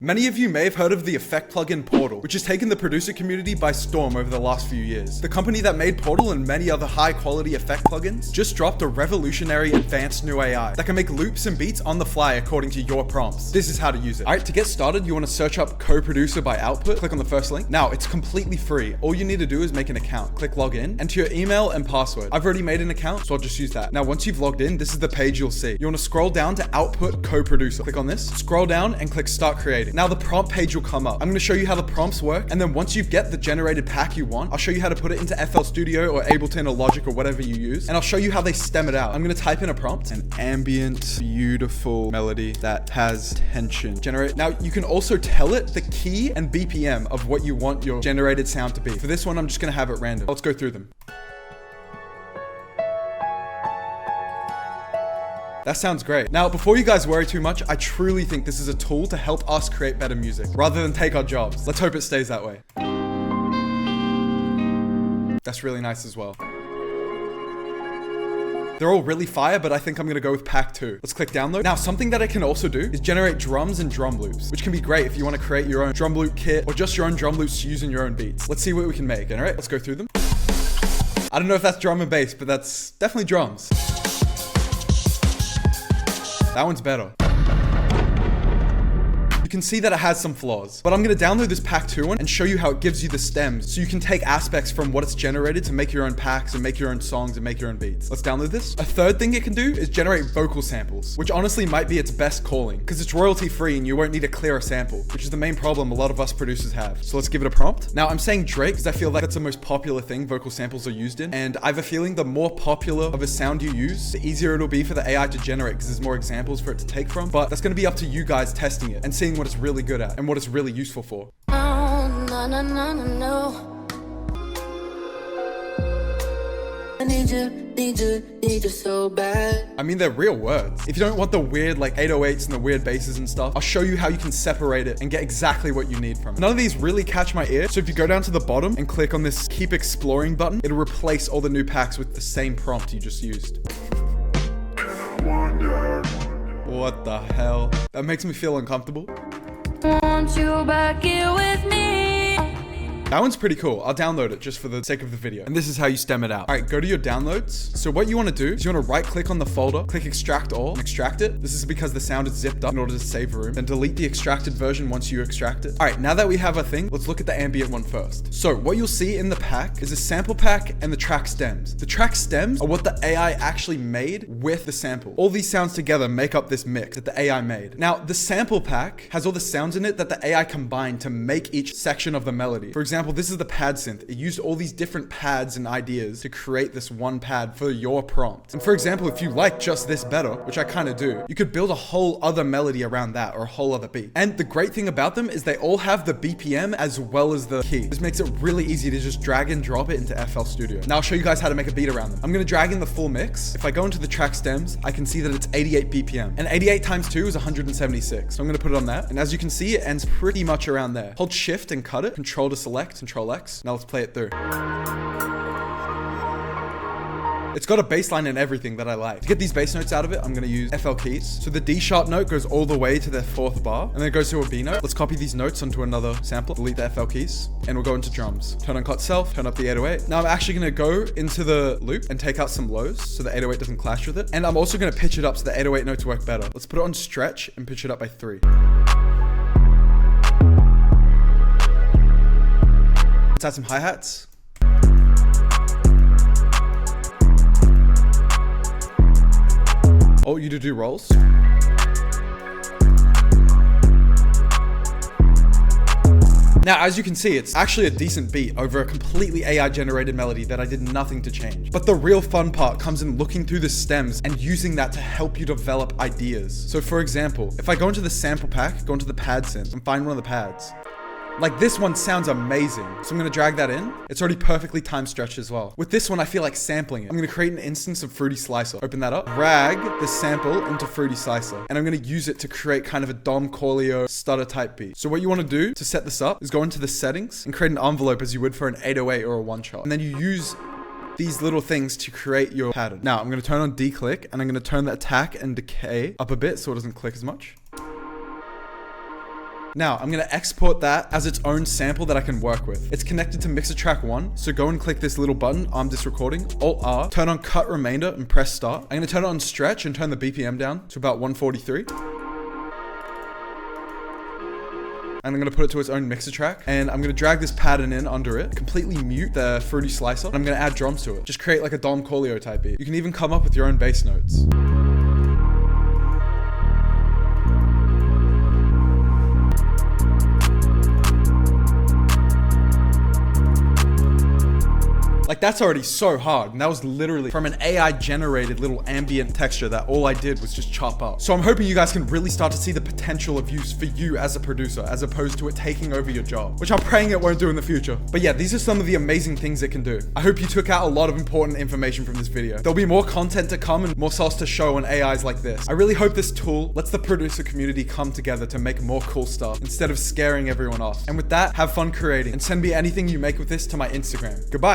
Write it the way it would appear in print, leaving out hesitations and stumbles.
Many of you may have heard of the Effect plugin Portal, which has taken the producer community by storm over the last few years. The company that made Portal and many other high-quality effect plugins just dropped a revolutionary advanced new AI that can make loops and beats on the fly according to your prompts. This is how to use it. Alright, to get started, you want to search up Co-Producer by Output. Click on the first link. Now, it's completely free. All you need to do is make an account. Click Login, enter your email and password. I've already made an account, so I'll just use that. Now, once you've logged in, this is the page you'll see. You want to scroll down to Output Co-Producer. Click on this, scroll down and click Start Creating. Now, the prompt page will come up. I'm going to show you how the prompts work, and then once you get the generated pack you want, I'll show you how to put it into FL Studio or Ableton or Logic or whatever you use, and I'll show you how they stem it out. I'm going to type in a prompt, an ambient, beautiful melody that has tension. Generate. Now, you can also tell it the key and BPM of what you want your generated sound to be. For this one, I'm just going to have it random. Let's go through them. That sounds great. Now, before you guys worry too much, I truly think this is a tool to help us create better music rather than take our jobs. Let's hope it stays that way. That's really nice as well. They're all really fire, but I think I'm gonna go with pack 2. Let's click download. Now, something that I can also do is generate drums and drum loops, which can be great if you wanna create your own drum loop kit or just your own drum loops using your own beats. Let's see what we can make. All right, let's go through them. I don't know if that's drum and bass, but that's definitely drums. That one's better. You can see that it has some flaws, but I'm going to download this pack 2 one and show you how it gives you the stems so you can take aspects from what it's generated to make your own packs and make your own songs and make your own beats. Let's download this. A third thing it can do is generate vocal samples, which honestly might be its best calling because it's royalty free and you won't need to clear a sample, which is the main problem a lot of us producers have. So let's give it a prompt. Now, I'm saying Drake because I feel like that's the most popular thing vocal samples are used in, and I have a feeling the more popular of a sound you use, the easier it'll be for the AI to generate because there's more examples for it to take from, but that's going to be up to you guys testing it and seeing what it's really good at and what it's really useful for. I need you so bad. I mean, they're real words. If you don't want the weird like 808s and the weird basses and stuff, I'll show you how you can separate it and get exactly what you need from it. None of these really catch my ear, so if you go down to the bottom and click on this keep exploring button, it'll replace all the new packs with the same prompt you just used. What the hell? That makes me feel uncomfortable. Want you back here with me. That one's pretty cool. I'll download it just for the sake of the video. And this is how you stem it out. All right, go to your downloads. So what you want to do is you want to right click on the folder, click extract all, and extract it. This is because the sound is zipped up in order to save room. Then delete the extracted version once you extract it. All right, now that we have a thing, let's look at the ambient one first. So what you'll see in the pack is a sample pack and the track stems. The track stems are what the AI actually made with the sample. All these sounds together make up this mix that the AI made. Now, the sample pack has all the sounds in it that the AI combined to make each section of the melody. For example, this is the pad synth. It used all these different pads and ideas to create this one pad for your prompt. And for example, if you like just this better, which I kind of do, you could build a whole other melody around that or a whole other beat. And the great thing about them is they all have the BPM as well as the key. This makes it really easy to just drag and drop it into FL Studio. Now I'll show you guys how to make a beat around them. I'm going to drag in the full mix. If I go into the track stems, I can see that it's 88 BPM. And 88 times 2 is 176. So I'm going to put it on that. And as you can see, it ends pretty much around there. Hold shift and cut it. Control to select, Control X. Now let's play it through. It's got a bass line and everything that I like. To get these bass notes out of it, I'm going to use FL keys. So the D sharp note goes all the way to the 4th bar, and then it goes to a B note. Let's copy these notes onto another sample, delete the FL keys, and we'll go into drums. Turn on cut self, turn up the 808. Now I'm actually going to go into the loop and take out some lows so the 808 doesn't clash with it. And I'm also going to pitch it up so the 808 notes work better. Let's put it on stretch and pitch it up by 3. Let's add some hi-hats. Oh, you do rolls. Now, as you can see, it's actually a decent beat over a completely AI generated melody that I did nothing to change. But the real fun part comes in looking through the stems and using that to help you develop ideas. So for example, if I go into the sample pack, go into the pad synth and find one of the pads. Like this one sounds amazing. So I'm going to drag that in. It's already perfectly time stretched as well. With this one, I feel like sampling it. I'm going to create an instance of Fruity Slicer. Open that up, drag the sample into Fruity Slicer. And I'm going to use it to create kind of a Dom Corleo stutter type beat. So what you want to do to set this up is go into the settings and create an envelope as you would for an 808 or a one shot. And then you use these little things to create your pattern. Now I'm going to turn on declick and I'm going to turn the attack and decay up a bit so it doesn't click as much. Now, I'm gonna export that as its own sample that I can work with. It's connected to Mixer Track 1, so go and click this little button, arm this recording, Alt-R, turn on Cut Remainder and press Start. I'm gonna turn it on Stretch and turn the BPM down to about 143. And I'm gonna put it to its own mixer track. And I'm gonna drag this pattern in under it, completely mute the Fruity Slicer, and I'm gonna add drums to it. Just create like a Dom Corleo type beat. You can even come up with your own bass notes. Like, that's already so hard. And that was literally from an AI generated little ambient texture that all I did was just chop up. So I'm hoping you guys can really start to see the potential of use for you as a producer, as opposed to it taking over your job, which I'm praying it won't do in the future. But yeah, these are some of the amazing things it can do. I hope you took out a lot of important information from this video. There'll be more content to come and more sauce to show on AIs like this. I really hope this tool lets the producer community come together to make more cool stuff instead of scaring everyone off. And with that, have fun creating and send me anything you make with this to my Instagram. Goodbye.